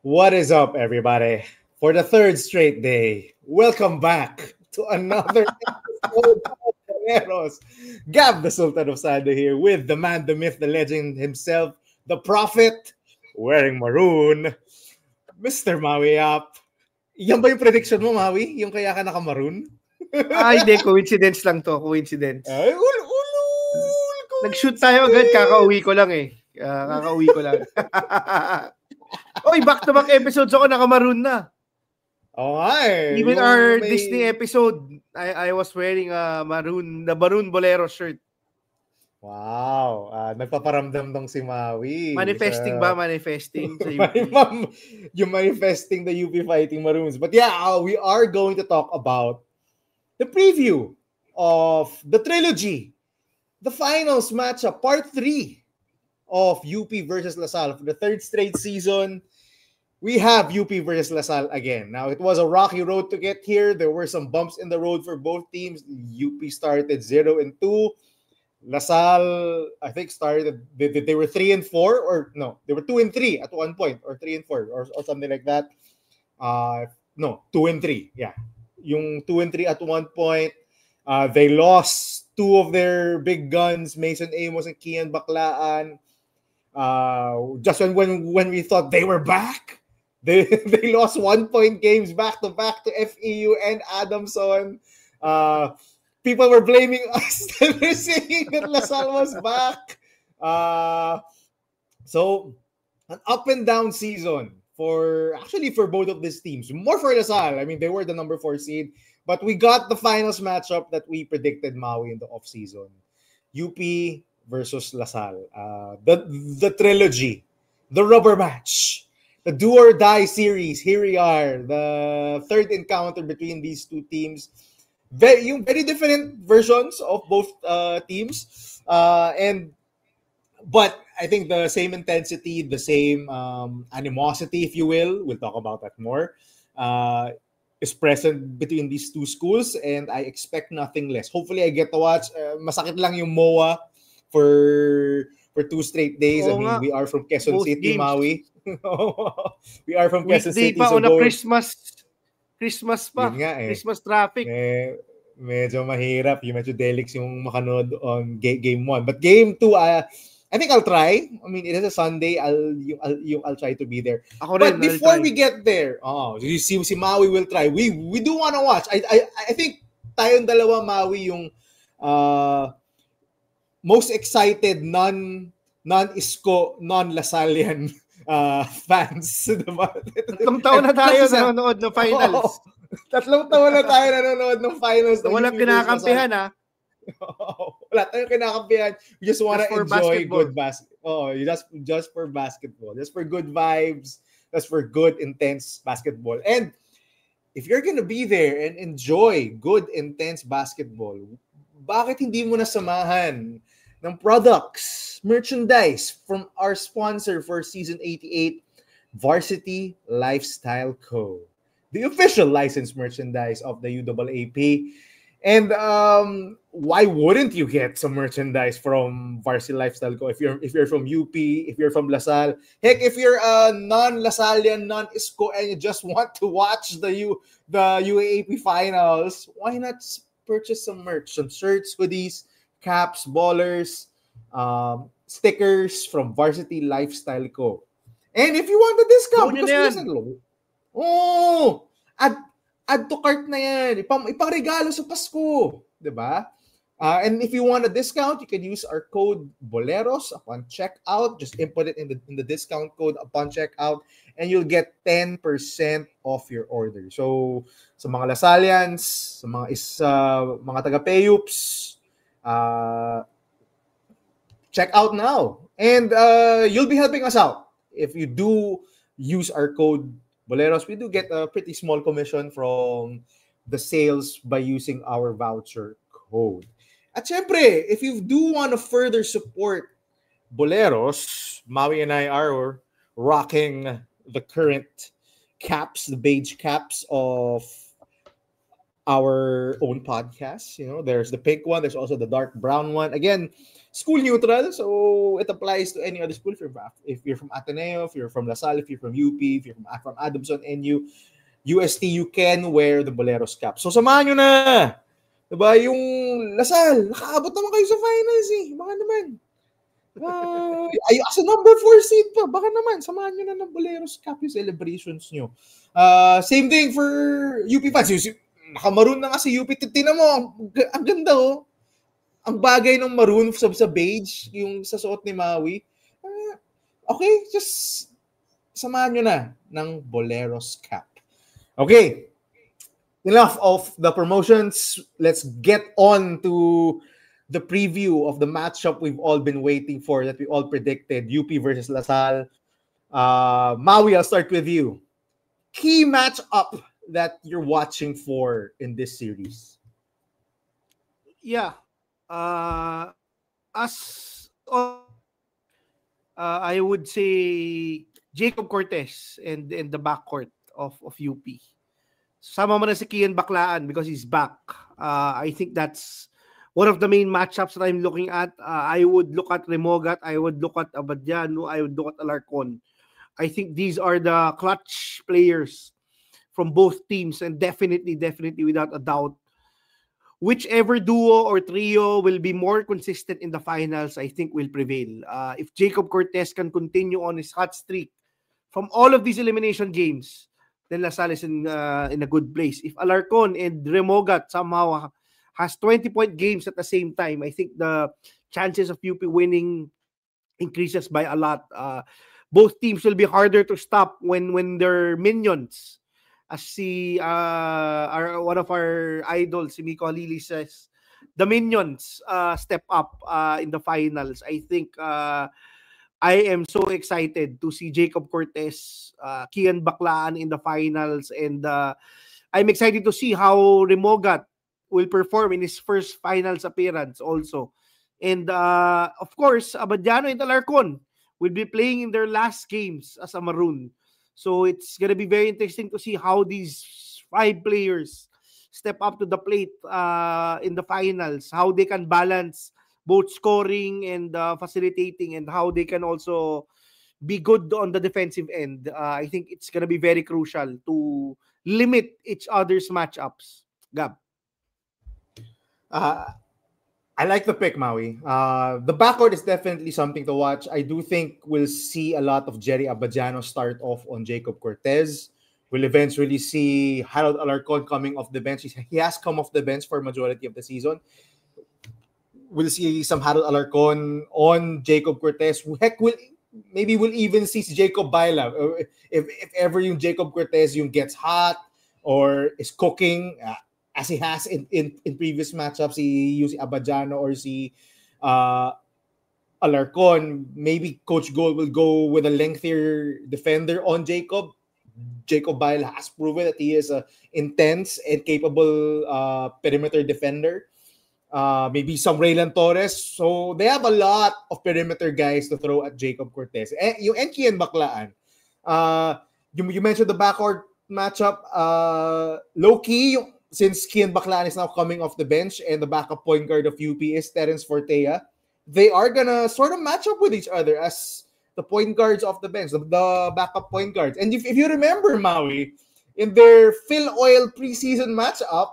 What is up, everybody? For the third straight day, welcome back to another episode of Caneros. Gab, the Sultan of Sado here with the man, the myth, the legend himself, the prophet, wearing maroon, Mr. Maui Up. Yan ba yung prediction mo, Maui? Yung kaya ka naka-maroon? Hindi. Coincidence lang to. Coincidence. Ay, Nag-shoot tayo agad. Kakauwi ko lang eh. Kakauwi ko lang. Oy, back-to-back episodes ako naka-maroon na. Oh, ay. Even our Disney episode, I was wearing the Maroon Bolero shirt. Wow. Nagpaparamdam tong si Maui. Manifesting ba? Manifesting sa UP. Yung manifesting the UP Fighting Maroons. But yeah, we are going to talk about the preview of the trilogy. The finals matchup, part 3 of UP versus LaSalle. For the third straight season, we have UP versus LaSalle again. Now, it was a rocky road to get here. There were some bumps in the road for both teams. UP started 0-2. LaSalle, I think, started, they were 3-4, or no, they were 2-3 at one point, or 3-4, or something like that. No, 2-3, yeah. Yung 2-3 at one point. They lost two of their big guns, Mason Amos and Kian Baclaan. Just when we thought they were back, they lost 1-point games back to FEU and Adamson. People were blaming us. They were saying that LaSalle was back. So an up and down season for both of these teams. More for LaSalle. I mean, they were the number 4 seed. But we got the finals matchup that we predicted, Maui, in the offseason. UP versus LaSalle. The trilogy. The rubber match. The do or die series. Here we are. The third encounter between these two teams. Very different versions of both teams. But I think the same intensity, the same animosity, if you will. We'll talk about that more. Is present between these two schools, and I expect nothing less. Hopefully, I get to watch. Masakit lang yung MOA for 2 straight days. I mean, we are from Quezon City, games. Maui. We are from Quezon City. Pa, so Christmas pa. Christmas traffic. Medyo mahirap. Medyo delix yung makanood on game 1. But game 2, I think I'll try. I mean, it is a Sunday. I'll try to be there. But before we get there, you see, si Maui will try. We do want to watch. I think tayong dalawa, Maui, yung most excited non-Isko, non-Lasallian fans. Diba? 3 taon na tayo nanonood ng finals. 3 taon na tayo nanonood ng finals. Walang kinakampihan, ha? Wala tayong kinakampihan. We just want to enjoy good basketball. Just for basketball. Just for good vibes. Just for good, intense basketball. And if you're gonna be there and enjoy good, intense basketball, bakit hindi mo nasamahan ng products, merchandise from our sponsor for Season 88, Varsity Lifestyle Co., the official licensed merchandise of the UAAP. And why wouldn't you get some merchandise from Varsity Lifestyle Co? If you're from UP, if you're from LaSalle, heck, if you're a non-Lasallian, non-Isko, and you just want to watch the UAAP finals, why not purchase some merch, some shirts, hoodies, caps, ballers, stickers from Varsity Lifestyle Co. And if you want the discount, add to cart na yan. Ipang-regalo sa Pasko. Diba? And if you want a discount, you can use our code BOLEROS upon checkout. Just input it in the discount code upon checkout and you'll get 10% off your order. So, sa mga Lasallians, sa mga taga-Payups, check out now. And you'll be helping us out. If you do use our code Boleros, we do get a pretty small commission from the sales by using our voucher code. At syempre, if you do want to further support Boleros, Maui and I are rocking the current caps, the beige caps of our own podcast. There's the pink one. There's also the dark brown one. Again, school neutral, so it applies to any other school. If you're from Ateneo, if you're from LaSalle, if you're from UP, if you're from Adamson, NU, UST, you can wear the Boleros cap. So samahan nyo na! Diba? Yung LaSalle, nakaabot naman kayo sa finals eh. Baka naman. As a number 4 seed pa, baka naman, samahan nyo na ng Boleros cap yung celebrations nyo. Same thing for UP fans. Nakamaroon na nga si UP. Tinan mo, ang ganda oh. Ang bagay ng maroon sa beige, yung sa suot ni Maui. Okay, just samahan nyo na ng Boleros cap. Okay, enough of the promotions. Let's get on to the preview of the matchup we've all been waiting for, that we all predicted, UP versus LaSalle. Maui, I'll start with you. Key matchup that you're watching for in this series. Yeah. I would say Jacob Cortez and the backcourt of UP. Sama mo na si Kian Baclaan because he's back. I think that's one of the main matchups that I'm looking at. I would look at Remogat, I would look at Abadiano, I would look at Alarcon. I think these are the clutch players from both teams, and definitely without a doubt, whichever duo or trio will be more consistent in the finals, I think will prevail. If Jacob Cortez can continue on his hot streak from all of these elimination games, then LaSalle is in a good place. If Alarcon and Remogat somehow has 20-point games at the same time, I think the chances of UP winning increases by a lot. Both teams will be harder to stop when they're minions. As one of our idols, si Miko Halili, says, the minions step up in the finals. I think I am so excited to see Jacob Cortez, Kian Baclaan in the finals, and I'm excited to see how Remogat will perform in his first finals appearance also. And of course, Abadiano and Alarcon will be playing in their last games as a Maroon. So it's going to be very interesting to see how these 5 players step up to the plate in the finals, how they can balance both scoring and facilitating, and how they can also be good on the defensive end. I think it's going to be very crucial to limit each other's matchups. Gab. I like the pick, Maui. The backcourt is definitely something to watch. I do think we'll see a lot of Jerry Abadiano start off on Jacob Cortez. We'll eventually see Harold Alarcon coming off the bench. He has come off the bench for majority of the season. We'll see some Harold Alarcon on Jacob Cortez. Heck, we'll even see Jacob Baila. If ever yung Jacob Cortez yung gets hot or is cooking, as he has in previous matchups, he used Abadiano or si Alarcon, maybe Coach Gold will go with a lengthier defender on Jacob. Jacob Baila has proven that he is an intense and capable perimeter defender. Maybe some Raylan Torres. So they have a lot of perimeter guys to throw at Jacob Cortez. And Kian Baclaan. You mentioned the backcourt matchup. Low-key, since Kian Baclaan is now coming off the bench and the backup point guard of UP is Terence Fortea, they are gonna sort of match up with each other as the point guards off the bench, the backup point guards. And if you remember, Maui, in their Phil Oil preseason matchup,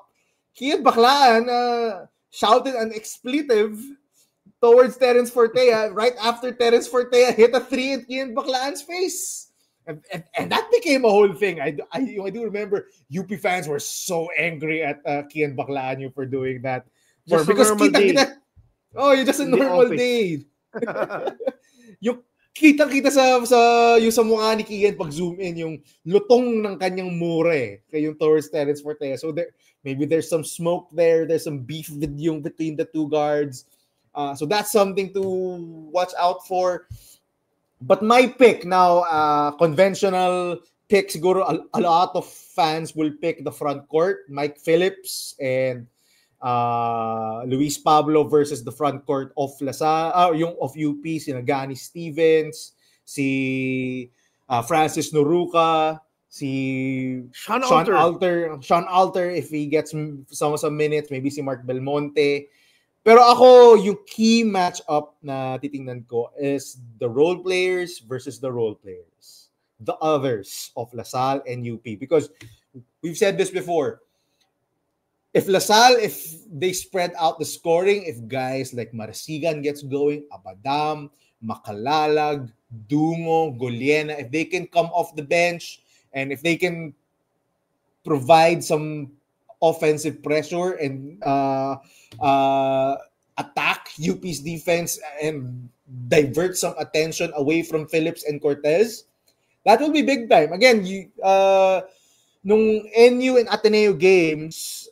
Kian Baclaan shouted an expletive towards Terence Fortea right after Terence Fortea hit a 3 in Kian Baclaan's face. And that became a whole thing. I do remember UP fans were so angry at Kian Baclaan for doing that. Just because you're just a normal day. Yung kita sa mukha ni Kian pag zoom in yung lutong ng kanyang mure kay yung towards Terence Fortea. So maybe there's some smoke there. There's some beef between the two guards. So that's something to watch out for. But my pick now, conventional pick, siguro a lot of fans will pick the front court. Mike Phillips and Luis Pablo versus the front court of LaSalle, yung of UP, si Nagani Stevens, si Francis Noruca, si Sean Alter if he gets some minutes, maybe si Mark Belmonte. Pero ako, yung key matchup na titingnan ko is the role players versus the role players. The others of LaSalle and UP. Because we've said this before. If LaSalle, if they spread out the scoring, if guys like Marasigan gets going, Abadam, Makalalag, Dungo, Goliena, if they can come off the bench and if they can provide some offensive pressure and attack UP's defense and divert some attention away from Phillips and Cortez, that will be big time. Again, nung NU and Ateneo games,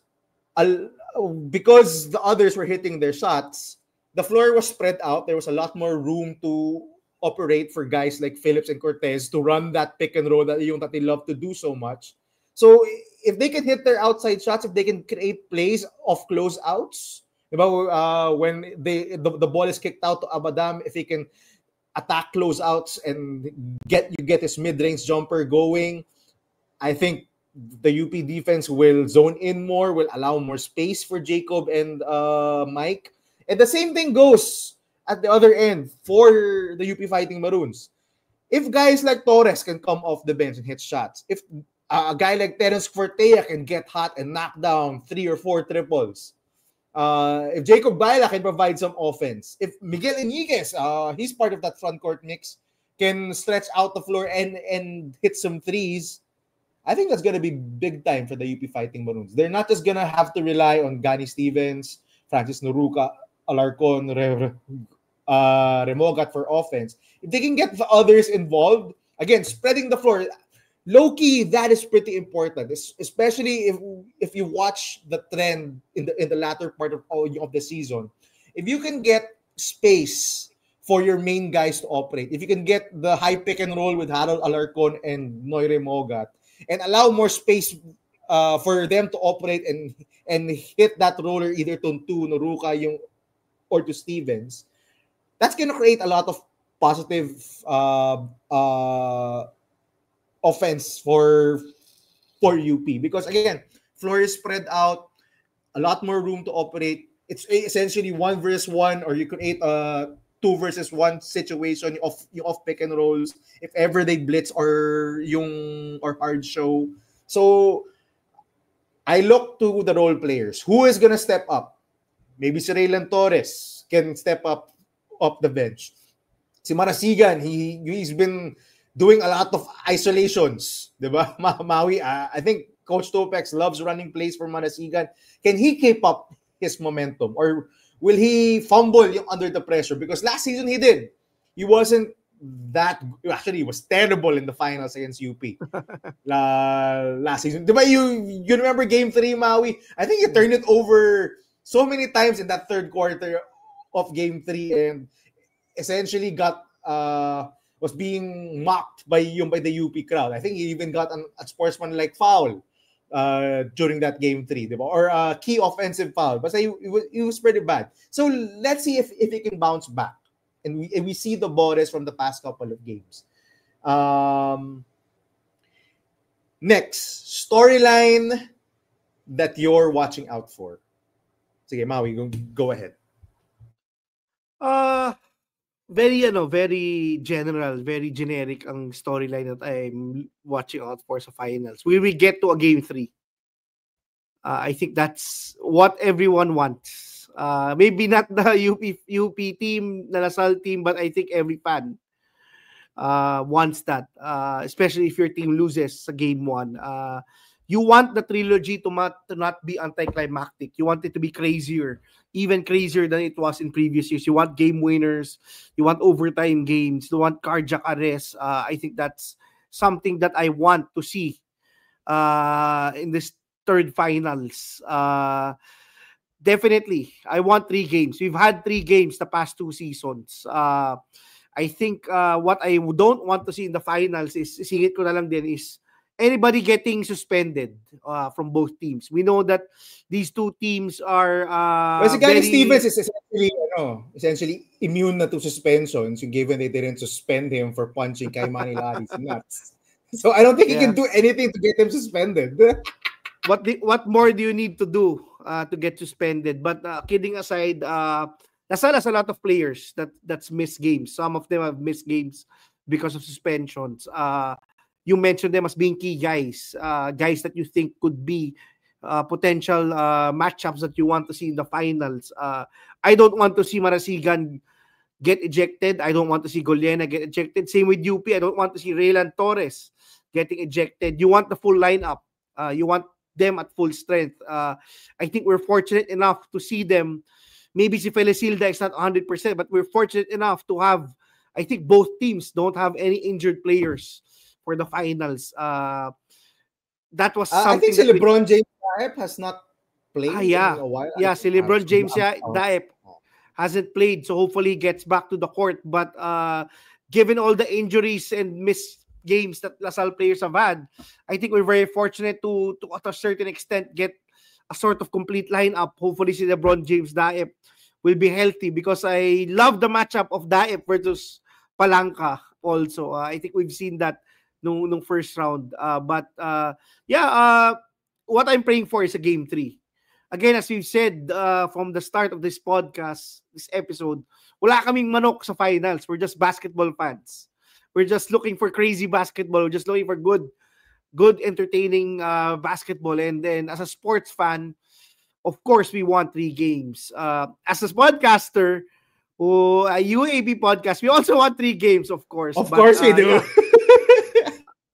because the others were hitting their shots, the floor was spread out. There was a lot more room to operate for guys like Phillips and Cortez to run that pick and roll that they love to do so much. So if they can hit their outside shots, if they can create plays of closeouts, when the ball is kicked out to Abadam, if he can attack closeouts and get his mid-range jumper going, I think the UP defense will zone in more, will allow more space for Jacob and Mike. And the same thing goes at the other end for the UP Fighting Maroons. If guys like Torres can come off the bench and hit shots, if a guy like Terence Fortea can get hot and knock down 3 or 4 triples, if Jacob Baila can provide some offense, if Miguel Iniguez, he's part of that front court mix, can stretch out the floor and hit some threes, I think that's going to be big time for the UP Fighting Maroons. They're not just going to have to rely on Gani Stevens, Francis Noruca, Alarcon, Remogat for offense. If they can get the others involved, again, spreading the floor, low-key, that is pretty important, especially if you watch the trend in the latter part of the season. If you can get space for your main guys to operate, if you can get the high pick and roll with Harold Alarcon and Noy Remogat, and allow more space for them to operate and hit that roller either to Noruca or to Stevens, that's going to create a lot of positive offense for UP. Because again, floor is spread out, a lot more room to operate. It's essentially 1 versus 1, or you create a 2 versus 1 situation off pick and rolls if ever they blitz or hard show. So I look to the role players. Who is gonna step up? Maybe si Raylan Torres can step up off the bench. Si Marasigan, he's been doing a lot of isolations, diba? Maui, I think Coach Topex loves running plays for Marasigan. Can he keep up his momentum, or will he fumble under the pressure? Because last season he did. He wasn't that. Actually, he was terrible in the finals against UP last season. Diba you remember Game 3, Maui? I think he turned it over so many times in that third quarter of Game 3 and essentially was being mocked by the UP crowd. I think he even got a sportsman-like foul during that Game 3, diba? Or a key offensive foul. But it was pretty bad. So let's see if he can bounce back. And we see the Bores from the past couple of games. Next, storyline that you're watching out for. Sige, Maui, go ahead. Very general, very generic ang storyline that I'm watching out for sa finals. We will get to a Game 3. I think that's what everyone wants. Maybe not the UP team, the LaSalle team, but I think every fan wants that. Especially if your team loses sa Game 1. You want the trilogy to not be anticlimactic. You want it to be crazier, even crazier than it was in previous years. You want game winners. You want overtime games. You want cardiac arrest. I think that's something that I want to see in this third finals. Definitely, I want 3 games. We've had 3 games the past 2 seasons. I think what I don't want to see in the finals is, singit ko na lang din, is anybody getting suspended from both teams. We know that these 2 teams are si Gary Stevens is essentially immune na to suspensions, given they didn't suspend him for punching kay Manny Laris nuts. So I don't think he can do anything to get him suspended. What more do you need to do to get suspended? But kidding aside, Lasal has a lot of players that's missed games. Some of them have missed games because of suspensions. You mentioned them as being key guys, guys that you think could be potential matchups that you want to see in the finals. I don't want to see Marasigan get ejected. I don't want to see Gollena get ejected. Same with UP. I don't want to see Raylan Torres getting ejected. You want the full lineup. You want them at full strength. I think we're fortunate enough to see them. Maybe si Felicilda is not 100%, but we're fortunate enough to have, I think both teams don't have any injured players for the finals. That was something. I think si LeBron James Daep has not played in a while. Yeah, si LeBron James Daep hasn't played, so hopefully he gets back to the court. But given all the injuries and missed games that LaSalle players have had, I think we're very fortunate to at a certain extent get a sort of complete lineup. Hopefully si LeBron James Daep will be healthy, because I love the matchup of Daep versus Palanca also. I think we've seen that nung first round. But what I'm praying for is a game 3. Again, as we've said from the start of this podcast, this episode, wala kaming manok sa finals. We're just basketball fans. We're just looking for crazy basketball. We're just looking for good entertaining basketball. And then as a sports fan, of course, we want 3 games. As a podcaster, a UAP podcast, we also want 3 games, of course. Of course we do.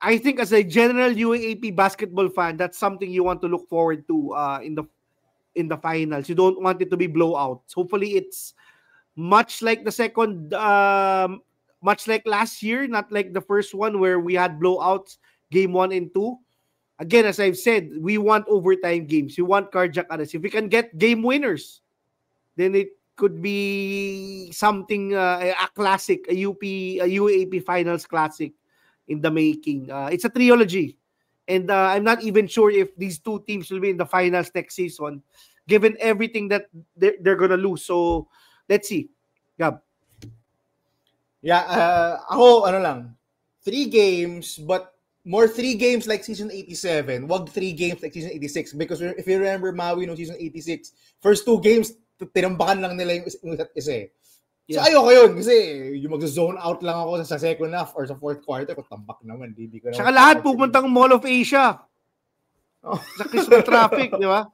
I think as a general UAP basketball fan, that's something you want to look forward to in the finals. You don't want it to be blowouts. Hopefully, it's much like the second, much like last year, not like the first one where we had blowouts, game 1 and 2. Again, as I've said, we want overtime games. We want cardiac arrest. If we can get game winners, then it could be something, a classic, a UAP finals classic in the making. It's a trilogy. And I'm not even sure if these 2 teams will be in the finals next season, given everything that they're going to lose. So, let's see. Gab. Yeah, ako, 3 games, but more 3 games like season 87. Wag 3 games like season 86. Because if you remember Maui no season 86, first 2 games, tinambakan lang nila yung isa't isa. So ayoko yun kasi yung mag-zone out lang ako sa second half or sa fourth quarter ko tambak naman. Di ko Saka lahat pupuntang Mall of Asia. Sa Christmas traffic, di ba?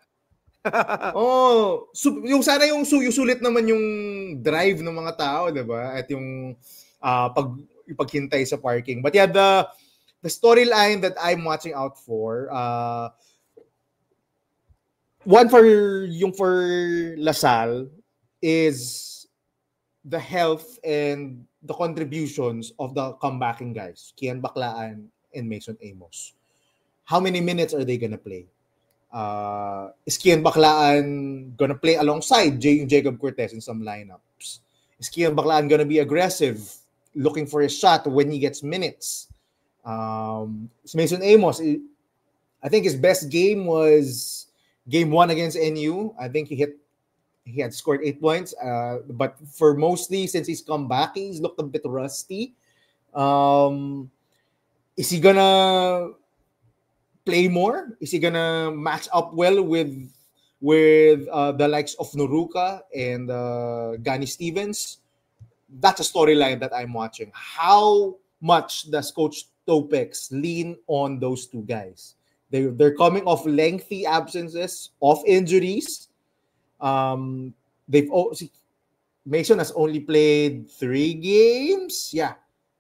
Yung sana yung sulit naman yung drive ng mga tao, di ba? At yung paghintay sa parking. But yeah, the storyline that I'm watching out for, one for LaSalle is the health and the contributions of the comebacking guys, Kian Baclaan and Mason Amos. How many minutes are they gonna play? Is Kian Baclaan gonna play alongside Jacob Cortez in some lineups? Is Kian Baclaan gonna be aggressive, looking for a shot when he gets minutes? Mason Amos, I think his best game was game 1 against NU. I think he had scored 8 points, but for mostly since he's come back, he's looked a bit rusty. Is he gonna play more? Is he gonna match up well with the likes of Noruka and Gani Stevens? That's a storyline that I'm watching. How much does Coach Topex lean on those 2 guys? They're coming off lengthy absences, off injuries. Mason has only played 3 games. Yeah.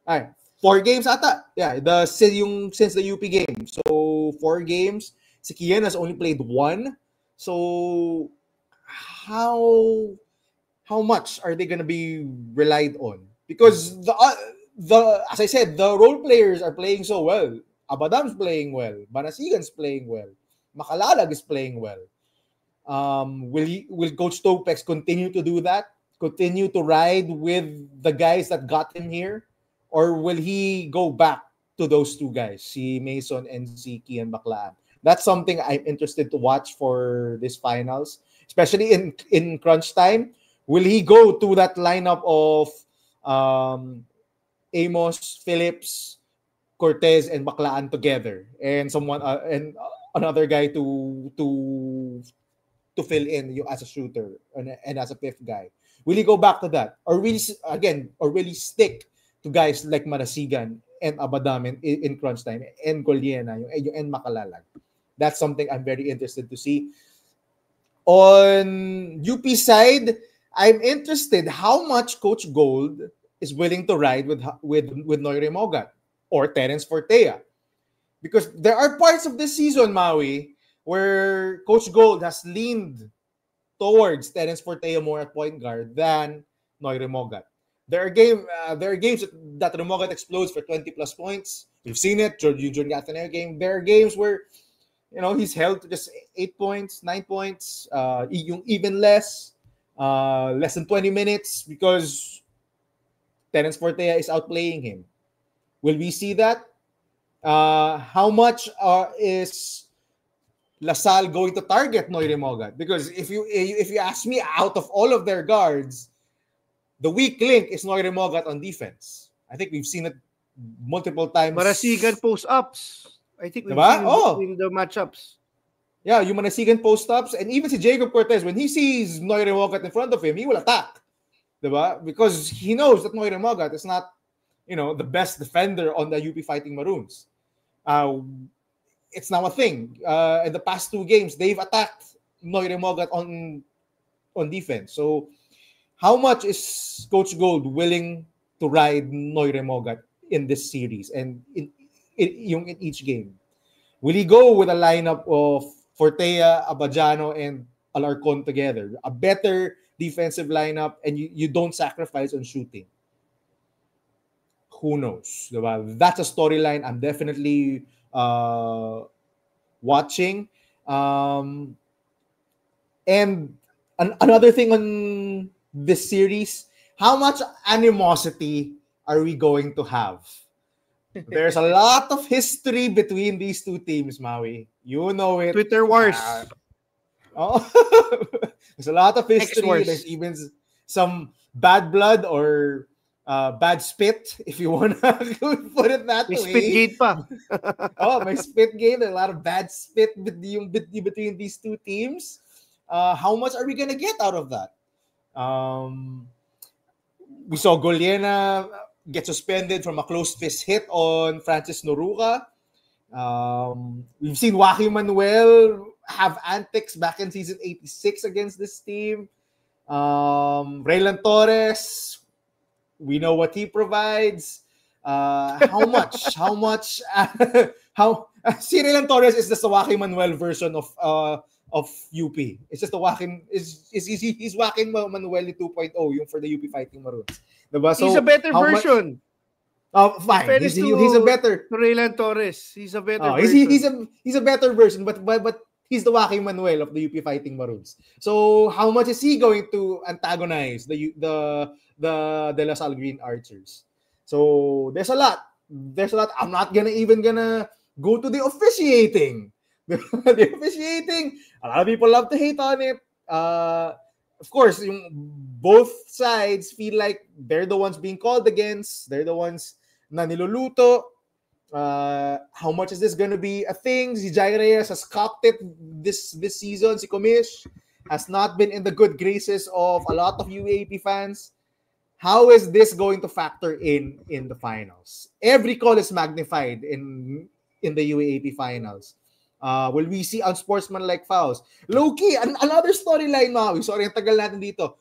All right. 4 games ata. Yeah, since the UP game. So 4 games. Si Kian has only played 1. So how much are they gonna be relied on? Because as I said, the role players are playing so well. Abadam's playing well. Banasigan's playing well. Makalalag is playing well. Will Coach Topex continue to do that? Continue to ride with the guys that got him here? Or will he go back to those 2 guys, si Mason and si Kian Baclaan? That's something I'm interested to watch for this finals, especially in crunch time. Will he go to that lineup of Amos, Phillips, Cortez and Baclaan together, and another guy to fill in you as a shooter and as a fifth guy. Will he go back to that, or really stick to guys like Marasigan and Abadam in crunch time, and Goliena, and Makalalag? That's something I'm very interested to see. On UP side, I'm interested how much Coach Gold is willing to ride with Noire Mogat or Terence Fortea. Because there are parts of this season, Maui, where Coach Gold has leaned towards Terence Fortea more at point guard than Noire Mogat. There are games that Remogat explodes for 20 plus points. We've seen it during the Ateneo game. There are games where he's held to just 8 points, 9 points, even less than 20 minutes because Terence Fortea is outplaying him. Will we see that? How much is LaSalle going to target Noire Mogat? Because if you ask me, out of all of their guards, the weak link is Noire Mogat on defense. I think we've seen it multiple times. Marasigan post-ups. I think we've seen the matchups. Yeah, yung Marasigan post-ups, and even si Jacob Cortez, when he sees Noire Mogat in front of him, he will attack. Diba? Because he knows that Noire Mogat is not, the best defender on the UP Fighting Maroons. It's now a thing. In the past 2 games, they've attacked Noire Mogat on defense. So, how much is Coach Gold willing to ride Noire Mogat in this series and in each game? Will he go with a lineup of Fortea, Abadiano, and Alarcon together? A better defensive lineup, and you don't sacrifice on shooting. Who knows? Diba? That's a storyline I'm definitely watching. And another thing on this series, how much animosity are we going to have? There's a lot of history between these two teams, Maui. You know it. Twitter wars. There's a lot of history. There's even some bad blood or bad spit, if you want to put it that way. May spit gate pa. My spit game. There's a lot of bad spit between these two teams. How much are we going to get out of that? We saw Goliena get suspended from a closed fist hit on Francis Noruca. We've seen Joaquin Manuel have antics back in season 86 against this team. Raylan Torres, we know what he provides. How much? Si Raylan Torres is just the Joaquin Manuel version of UP. It's just the Joaquin he's Joaquin Manuel 2.0 yung for the UP Fighting Maroons. Diba? So, he's a better version. Fine. He's a better Raylan Torres. He's a better version. He's a better version, but he's the Joaquin Manuel of the UP Fighting Maroons. So how much is he going to antagonize the De La Salle Green Archers? So there's a lot. I'm not gonna go to the officiating. The officiating, a lot of people love to hate on it. Of course, both sides feel like they're the ones being called against. They're the ones na niluluto. How much is this going to be a thing? Si Jai Reyes has cocked it this season. Si Komish has not been in the good graces of a lot of UAP fans. How is this going to factor in the finals? Every call is magnified in the UAP finals. Will we see unsportsmanlike fouls? Low-key, another storyline, Maui. Sorry, ang tagal natin dito.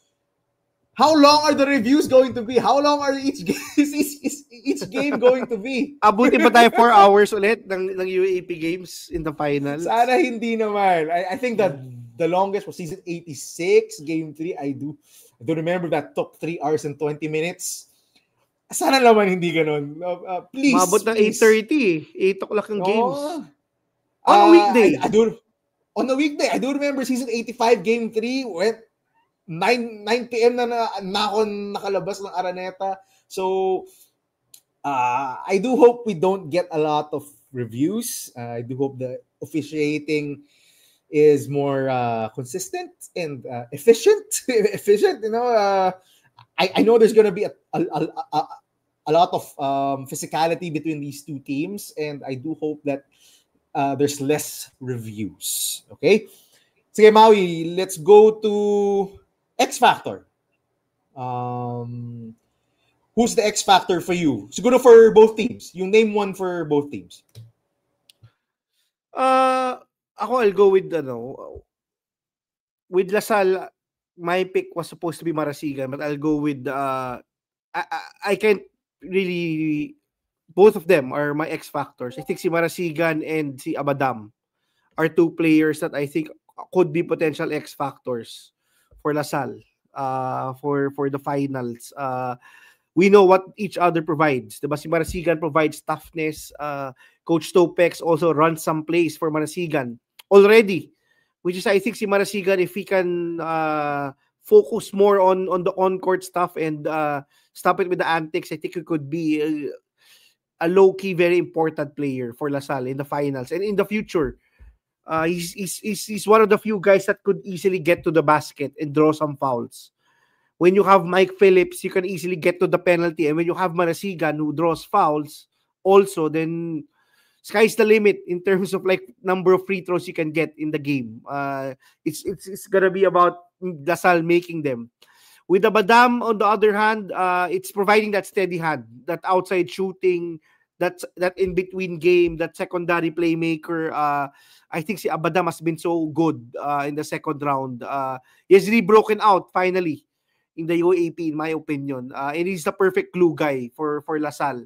How long are the reviews going to be? How long are each game going to be? Abuti pa tayo 4 hours ulit ng UAP games in the finals? Sana hindi naman. I think that the longest was season 86, game 3. I do remember that took 3 hours and 20 minutes. Sana naman hindi ganun. Please. Mabot ng 8:30. 8 o'clock ang games. On a weekday. On a weekday. I do remember season 85, game 3 went 9 p.m. na ako nakalabas ng Araneta. So, I do hope we don't get a lot of reviews. I do hope the officiating is more consistent and efficient. I know there's going to be a lot of physicality between these two teams, and I do hope that there's less reviews. Okay? Sige, Maui, let's go to X Factor. Who's the X Factor for you? Siguro for both teams. You name one for both teams. Ako, I'll go with Lasal. My pick was supposed to be Marasigan, but I'll go with I can't really. Both of them are my X factors. I think si Marasigan and si Abadam are two players that I think could be potential X factors for Lasal for the finals. We know what each other provides. Diba? Si Marasigan provides toughness. Coach Topex also runs some plays for Marasigan already, which is I think si Marasigan, if he can focus more on the on-court stuff and stop it with the antics, I think he could be a low-key, very important player for LaSalle in the finals and in the future. He's one of the few guys that could easily get to the basket and draw some fouls. When you have Mike Phillips, you can easily get to the penalty. And when you have Marasigan who draws fouls also, then sky's the limit in terms of like number of free throws you can get in the game. It's gonna be about LaSalle making them. With Abadam, on the other hand, it's providing that steady hand, that outside shooting, that in between game, that secondary playmaker. I think si Abadam has been so good in the second round. He has really broken out finally in the UAP, in my opinion. And he's the perfect glue guy for LaSalle.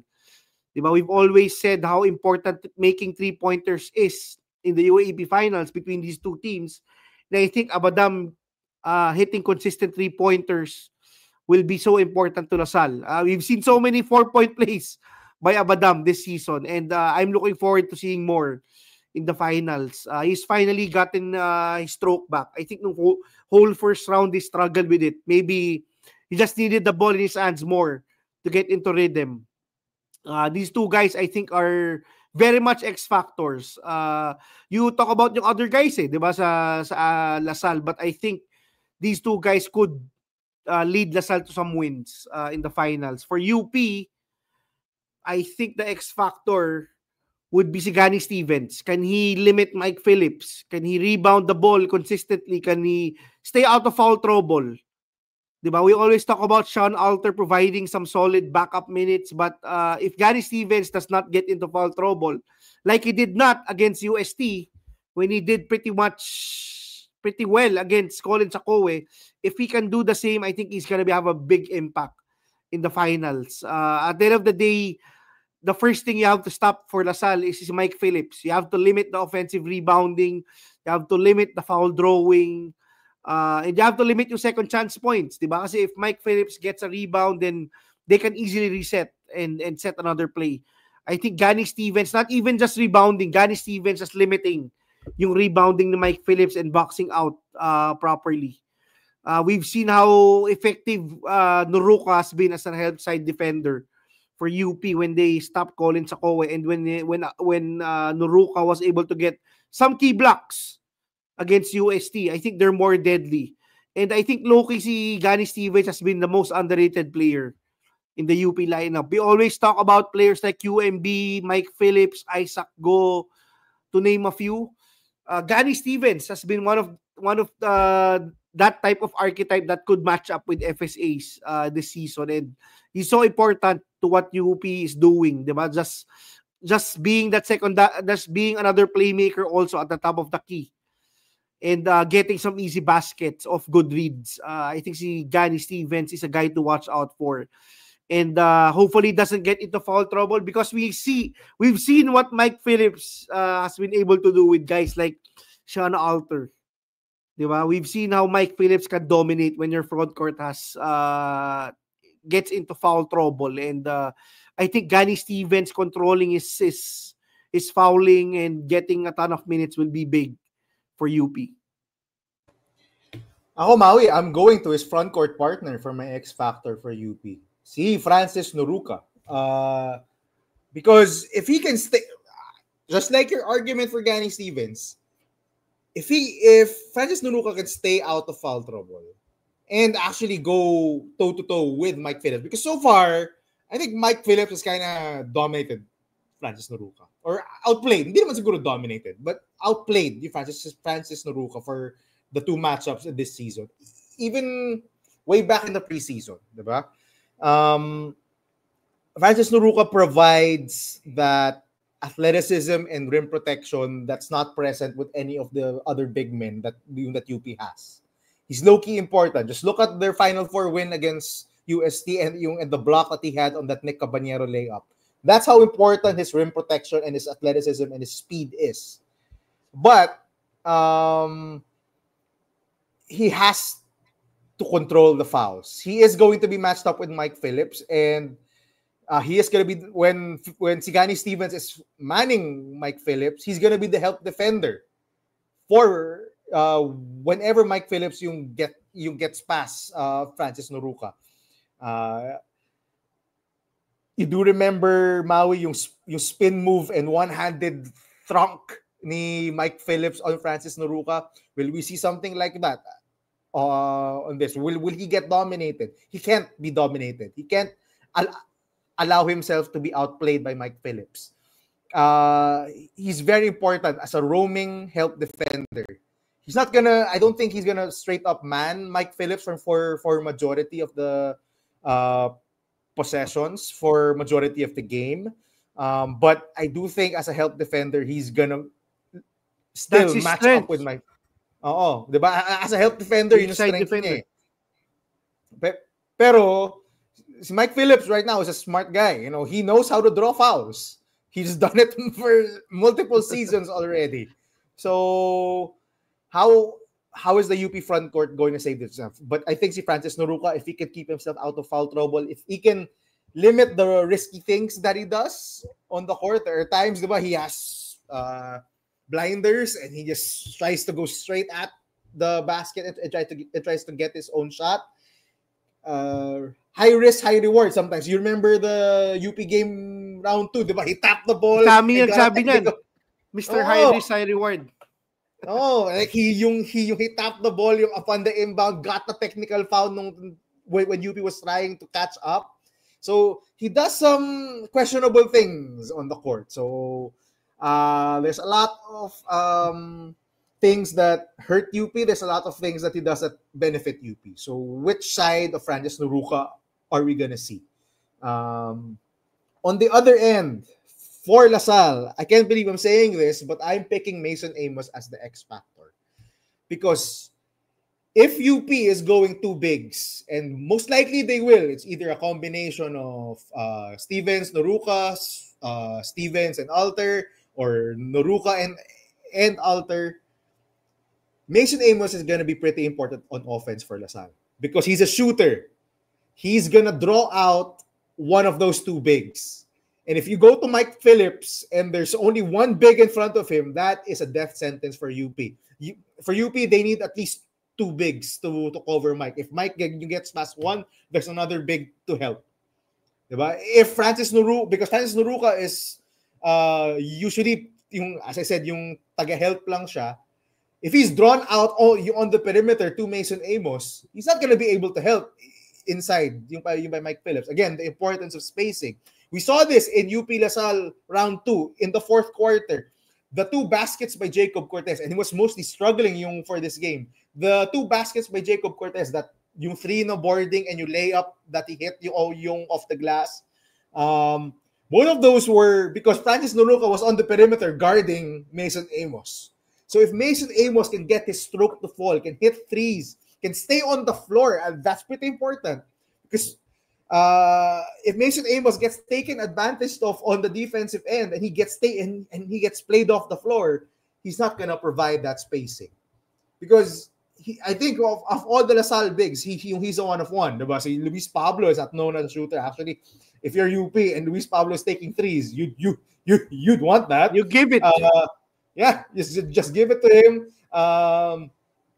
Diba? We've always said how important making three-pointers is in the UAP finals between these two teams. And I think Abadam hitting consistent three-pointers will be so important to LaSalle. We've seen so many 4-point plays by Abadam this season, and I'm looking forward to seeing more in the finals. He's finally gotten his stroke back. I think the whole first round he struggled with it. Maybe he just needed the ball in his hands more to get into rhythm. These two guys, I think, are very much X factors. You talk about yung other guys, diba, sa LaSalle, but I think these two guys could lead LaSalle to some wins in the finals. For UP, I think the X factor would be si Gani Stevens. Can he limit Mike Phillips? Can he rebound the ball consistently? Can he stay out of foul trouble? Diba? We always talk about Sean Alter providing some solid backup minutes, but if Gani Stevens does not get into foul trouble, like he did not against UST, when he did pretty well against Colin Sakoe, if he can do the same, I think he's going to have a big impact in the finals. At the end of the day, the first thing you have to stop for LaSalle is Mike Phillips. You have to limit the offensive rebounding. You have to limit the foul drawing. And you have to limit your second chance points. Diba? Kasi if Mike Phillips gets a rebound, then they can easily reset and set another play. I think Gani Stevens, not even just rebounding, Gani Stevens just limiting yung rebounding ni Mike Phillips and boxing out properly. We've seen how effective Nuruka has been as a help side defender for UP when they stopped Colin Sakoe and when Nuruka was able to get some key blocks against UST. I think they're more deadly. And I think low-key si Gani Stevens has been the most underrated player in the UP lineup. We always talk about players like QMB, Mike Phillips, Isaac Go, to name a few. Gani Stevens has been one of that type of archetype that could match up with FSAs this season, and he's so important to what UP is doing, diba? Just being that just being another playmaker also at the top of the key, and getting some easy baskets of good reads. I think si Gani Stevens is a guy to watch out for. And hopefully doesn't get into foul trouble, because we've seen what Mike Phillips has been able to do with guys like Sean Alter. Diba? We've seen how Mike Phillips can dominate when your front court gets into foul trouble. And I think Gani Stevens controlling his fouling and getting a ton of minutes will be big for UP. Ako, Maui, I'm going to his front court partner for my X factor for UP. Si Francis Nuruka. Because if he can stay, just like your argument for Gani Stevens, if Francis Nuruka can stay out of foul trouble and actually go toe-to-toe with Mike Phillips, because so far, I think Mike Phillips is kind of dominated Francis Noruka. Or outplayed. Hindi naman siguro dominated, but outplayed yung Francis Noruka for the two matchups this season. Even way back in the preseason, diba? Francis Noruka provides that athleticism and rim protection that's not present with any of the other big men that UP has. He's low-key important. Just look at their Final Four win against UST and the block that he had on that Nick Cabanero layup. That's how important his rim protection and his athleticism and his speed is. But he has to control the fouls. He is going to be matched up with Mike Phillips, and he is going to be, when Sigani Stevens is manning Mike Phillips, he's going to be the help defender for whenever Mike Phillips yung gets past Francis Noruka. You do remember, Maui, yung spin move and one-handed trunk ni Mike Phillips on Francis Noruka? Will we see something like that on this? Will he get dominated? He can't be dominated. He can't allow himself to be outplayed by Mike Phillips. He's very important as a roaming help defender. I don't think he's gonna straight up man Mike Phillips for majority of the possessions, for majority of the game. But I do think as a help defender, he's gonna still match up with Mike. Oo, diba? As a help defender, yun yung strength niya eh. Pero si Mike Phillips right now is a smart guy. He knows how to draw fouls. He's done it for multiple seasons already. So how is the UP front court going to save itself? But I think si Francis Noruka, if he can keep himself out of foul trouble, if he can limit the risky things that he does on the court, there are times, diba, he has blinders and he just tries to go straight at the basket and tries to get his own shot. High risk, high reward sometimes. You remember the UP game round 2, diba? He tapped the ball. Dami yung sabi niyan. Mr. High risk, high reward. Like he tapped the ball upon the inbound, got the technical foul when UP was trying to catch up. So he does some questionable things on the court. So there's a lot of things that hurt UP. There's a lot of things that he does that benefit UP. So which side of Francis Noruka are we gonna see? On the other end, for LaSalle, I can't believe I'm saying this, but I'm picking Mason Amos as the X factor. Because if UP is going two bigs, and most likely they will, it's either a combination of Stevens, Noruka, Stevens and Alter, or Noruka and Alter, Mason Amos is going to be pretty important on offense for LaSalle. Because he's a shooter. He's going to draw out one of those two bigs. And if you go to Mike Phillips and there's only one big in front of him, that is a death sentence for UP. For UP, they need at least two bigs to cover Mike. If Mike gets past one, there's another big to help. Diba? If Francis Noruka, because Francis Noruka is usually, as I said, yung taga-help lang siya. If he's drawn out on the perimeter to Mason Amos, he's not going to be able to help inside yung by Mike Phillips. Again, the importance of spacing. We saw this in UP LaSalle round 2 in the fourth quarter. The two baskets by Jacob Cortez, and he was mostly struggling for this game. The two baskets by Jacob Cortez, that yung 3 no boarding and yung layup that he hit yung off the glass. Both of those were because Francis Noruka was on the perimeter guarding Mason Amos. So if Mason Amos can get his stroke to fall, can hit threes, can stay on the floor, that's pretty important. Because if Mason Amos gets taken advantage of on the defensive end and he gets played off the floor, he's not gonna provide that spacing. Because I think of all the LaSalle bigs, he's a one of one. Diba? So Luis Pablo is not known as a shooter. Actually, if you're UP and Luis Pablo is taking threes, you'd want that. You give it. Yeah, just give it to him.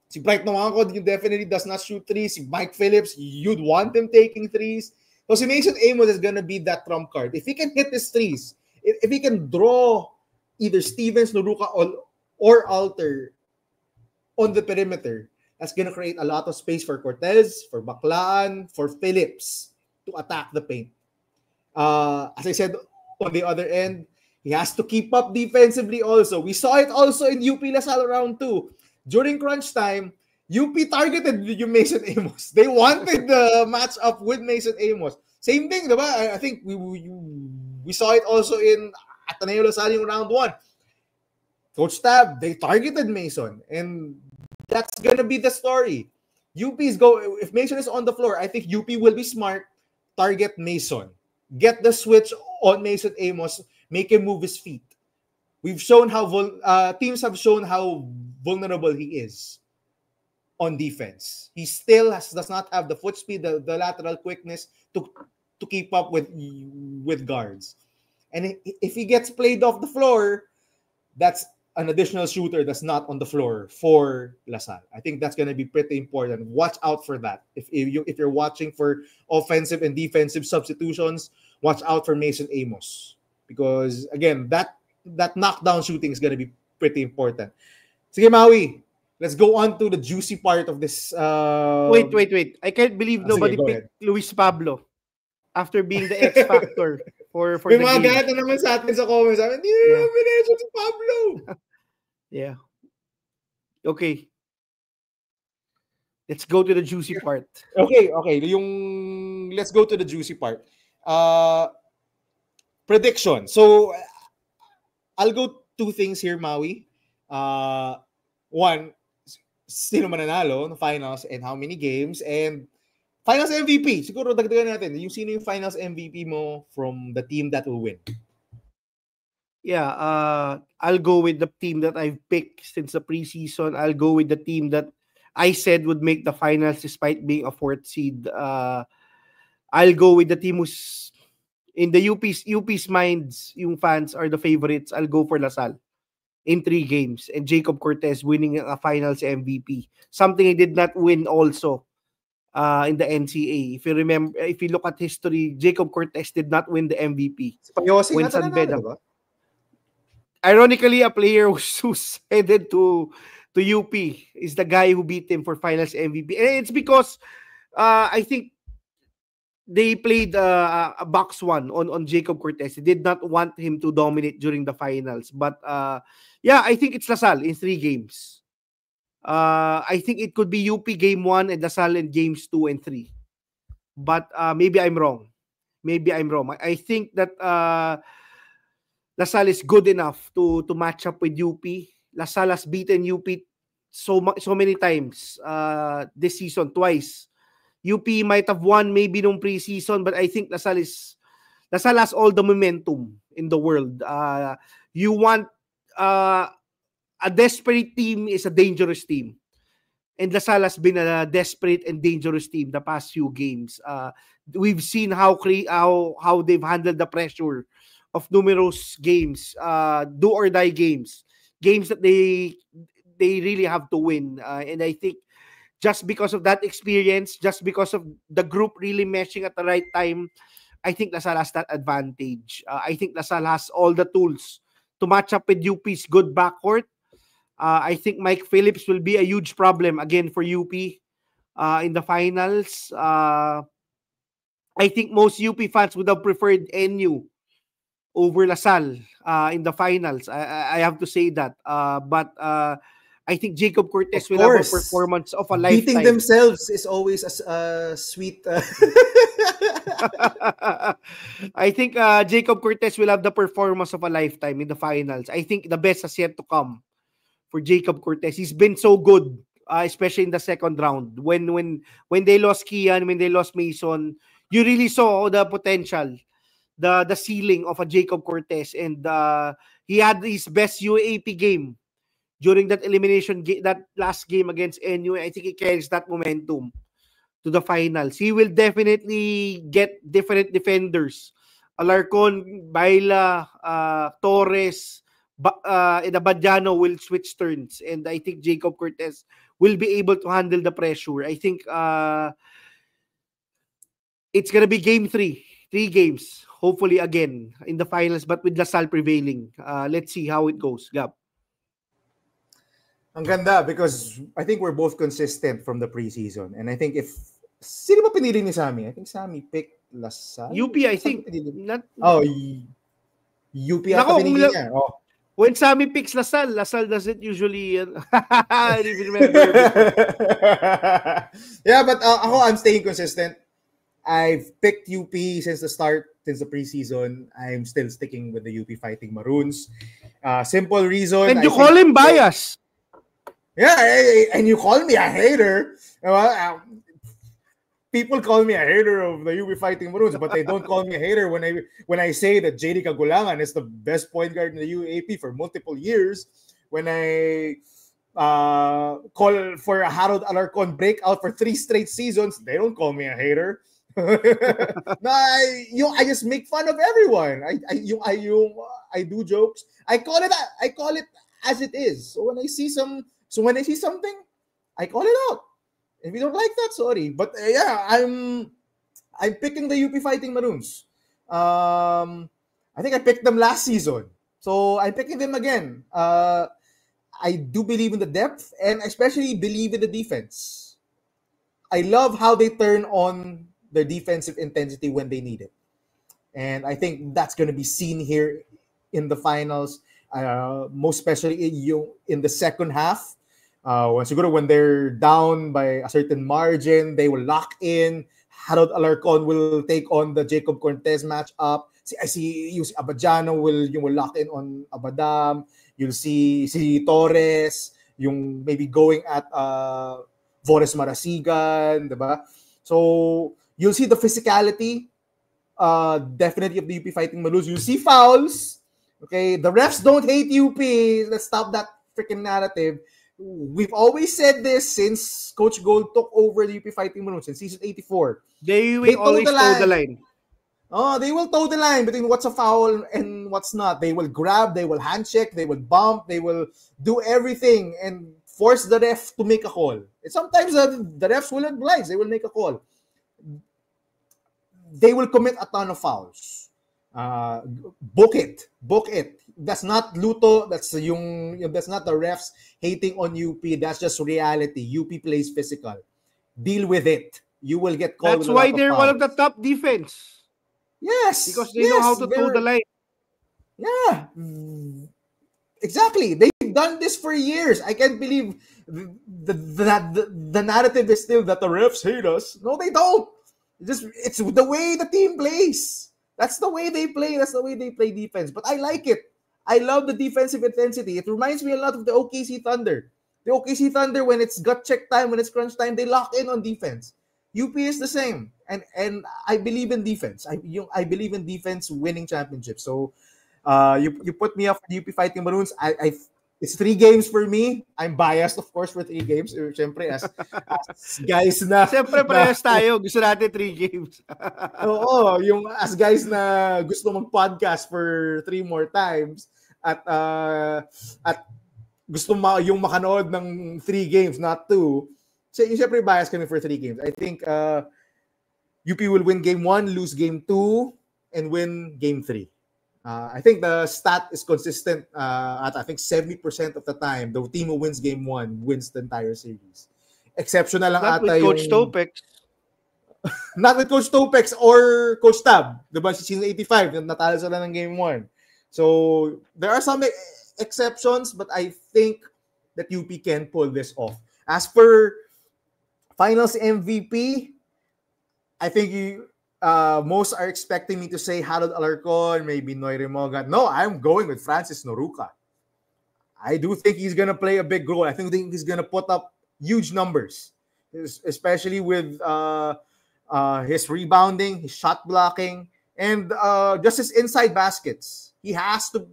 Si Bright Noangco definitely does not shoot threes. Si Mike Phillips, you'd want him taking threes. So si Mason Amos is gonna be that trump card. If he can hit his threes, if he can draw either Stevens, Noruka, or Alter on the perimeter, that's gonna create a lot of space for Cortez, for Baclaan, for Phillips to attack the paint. As I said, on the other end, he has to keep up defensively also. We saw it also in UP LaSalle round 2. During crunch time, UP targeted yung Mason Amos. They wanted the match up with Mason Amos. Same thing, diba? I think we saw it also in Ateneo LaSalle yung round 1. Coach Tab, they targeted Mason. And that's gonna be the story. If Mason is on the floor, I think UP will be smart. Target Mason. Get the switch on Mason Amos. Make him move his feet. We've shown how teams have shown how vulnerable he is on defense. He still does not have the foot speed, the lateral quickness to keep up with guards. And if he gets played off the floor, that's an additional shooter that's not on the floor for LaSalle. I think that's going to be pretty important. Watch out for that. If you're watching for offensive and defensive substitutions, watch out for Mason Amos. Because, again, that knockdown shooting is going to be pretty important. Sige, Maui, let's go on to the juicy part of this. Wait. I can't believe nobody picked Luis Pablo after being the X factor for the game. May mga galit na naman sa atin sa comments. Hindi na minention si Pablo. Yeah. Okay. Let's go to the juicy part. Okay. Let's go to the juicy part. Prediction. So, I'll go 2 things here, Maui. One, sino mananalo ng finals and how many games, and finals MVP. Siguro dagdagan natin yung sino yung finals MVP mo from the team that will win. Yeah, I'll go with the team that I've picked since the preseason. I'll go with the team that I said would make the finals despite being a 4th seed. I'll go with the team who's in the UP's minds, yung fans are the favorites. I'll go for LaSalle in 3 games and Jacob Cortez winning a finals MVP. Something he did not win also in the NCAA. If you look at history, Jacob Cortez did not win the MVP. When San Beda. Ironically, a player who's headed to UP is the guy who beat him for finals MVP. And it's because I think they played a box 1 on Jacob Cortez. They did not want him to dominate during the finals. But yeah, I think it's LaSalle in 3 games. I think it could be UP game 1 and LaSalle in games 2 and 3. But maybe I'm wrong. I think that LaSalle is good enough to match up with UP. LaSalle has beaten UP so many times this season, twice. UP might have won maybe nung preseason, but I think LaSalle has all the momentum in the world. You want a desperate team is a dangerous team. And LaSalle has been a desperate and dangerous team the past few games. We've seen how they've handled the pressure of numerous games, do or die games that they really have to win. And I think just because of that experience, just because of the group really meshing at the right time, I think LaSalle has that advantage. I think LaSalle has all the tools to match up with UP's good backcourt. I think Mike Phillips will be a huge problem again for UP in the finals. I think most UP fans would have preferred NU over LaSalle in the finals. I have to say that. But I think Jacob Cortez will have a performance of a lifetime. Beating themselves is always a sweet... I think Jacob Cortez will have the performance of a lifetime in the finals. I think the best has yet to come for Jacob Cortez. He's been so good, especially in the second round. When they lost Kian, when they lost Mason, you really saw the potential, the ceiling of a Jacob Cortez. And he had his best UAP game during that elimination that last game against NU. I think he carries that momentum to the finals. He will definitely get different defenders. Alarcon, Baila, Torres, and Abadiano will switch turns. And I think Jacob Cortez will be able to handle the pressure. I think it's going to be game 3. 3 games, hopefully again in the finals, but with LaSalle prevailing. Let's see how it goes, Gab. Ang ganda because I think we're both consistent from the preseason. And I think sino ba pinili ni Sammy? I think Sammy picked Lasal? UP, I think. UP ata pinili niya. When Sammy picks Lasal doesn't usually I don't even remember. Yeah, but I'm staying consistent. I've picked UP since the preseason. I'm still sticking with the UP Fighting Maroons. Simple reason. And you call him bias. Yeah, and you call me a hater. People call me a hater of the UP Fighting Maroons, but they don't call me a hater when I say that JD Cagulangan is the best point guard in the UAP for multiple years. When I call for a Harold Alarcon breakout for 3 straight seasons, they don't call me a hater. No, I just make fun of everyone. I do jokes. I call it as it is. So when I see something, I call it out. If you don't like that, sorry. But I'm picking the UP Fighting Maroons. I think I picked them last season. So I'm picking them again. I do believe in the depth and especially believe in the defense. I love how they turn on their defensive intensity when they need it. And I think that's going to be seen here in the finals, most especially in the second half. When they're down by a certain margin, they will lock in. Harold Alarcon will take on the Jacob Cortez matchup. I see Abadiano will lock in on Abadam. You'll see Torres, maybe going at Vores Marasigan, diba? So you'll see the physicality, definitely of the UP Fighting Maroons. You'll see fouls. Okay, the refs don't hate UP. Let's stop that freaking narrative. We've always said this since Coach Gold took over the UP Fighting Maroons in season 84. They will always toe the line. Oh, they will toe the line between what's a foul and what's not. They will grab, they will handshake, they will bump, they will do everything and force the ref to make a call. And sometimes the refs will oblige. They will make a call. They will commit a ton of fouls. Book it. That's not luto. That's not the refs hating on UP. That's just reality. UP plays physical. Deal with it. You will get called. That's why they're one of the top defense. Yes, because they know how to toe the line. Yeah, exactly. They've done this for years. I can't believe the narrative is still that the refs hate us. No, they don't. It's the way the team plays. That's the way they play. That's the way they play defense. But I like it. I love the defensive intensity. It reminds me a lot of the OKC Thunder. The OKC Thunder, when it's gut check time, when it's crunch time, they lock in on defense. UP is the same. And I believe in defense. I believe in defense winning championships. So you put me up for the UP Fighting Maroons. It's 3 games for me. I'm biased, of course, for 3 games. Siyempre, as guys na... Siyempre, parehas tayo. Gusto natin 3 games. Oo, as guys na gusto mag-podcast for 3 more times at gusto yung makanood ng 3 games, not 2. So, siyempre, biased kami for 3 games. I think UP will win game 1, lose game 2, and win game 3. I think the stat is consistent at I think 70% of the time. The team who wins game 1 wins the entire series. Exceptional lang not ata with Coach Topex. Not with Coach Topex or Coach Tab. Diba si season 85, natalo sila ng game 1. So there are some exceptions, but I think that UP can pull this off. As for Finals MVP, I think most are expecting me to say Harold Alarcon, maybe Noy Remogat. No, I'm going with Francis Noruca. I do think he's going to play a big role. I think he's going to put up huge numbers, especially with his rebounding, his shot blocking, and just his inside baskets. He has to...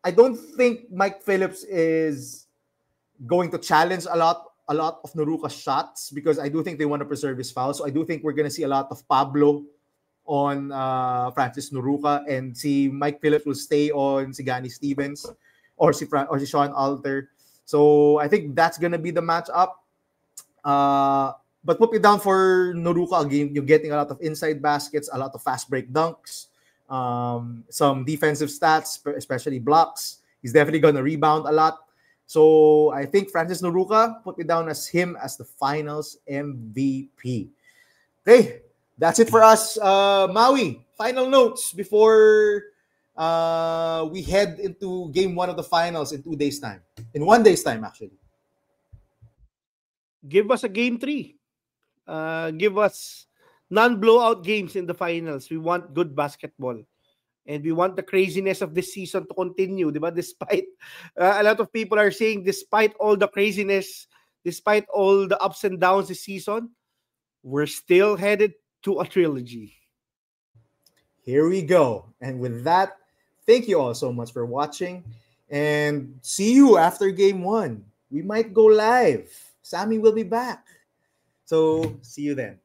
I don't think Mike Phillips is going to challenge a lot of Noruca's shots because I do think they want to preserve his foul. So I do think we're going to see a lot of Pablo on Francis Noruca, and si Mike Phillips will stay on si Gani Stevens or si Sean Alter. So I think that's going to be the matchup. But put me down for Noruca again. You're getting a lot of inside baskets, a lot of fast break dunks, some defensive stats, especially blocks. He's definitely going to rebound a lot. So I think Francis Noruca, put me down as him as the finals MVP. Okay, That's it for us. Maui, final notes before we head into game 1 of the finals in 2 days' time. In 1 day's time, actually. Give us a game 3. Give us non-blowout games in the finals. We want good basketball. And we want the craziness of this season to continue, diba? Despite a lot of people are saying, despite all the craziness, despite all the ups and downs this season, we're still headed to a trilogy. Here we go. And with that, thank you all so much for watching. And see you after game 1. We might go live. Sammy will be back. So, see you then.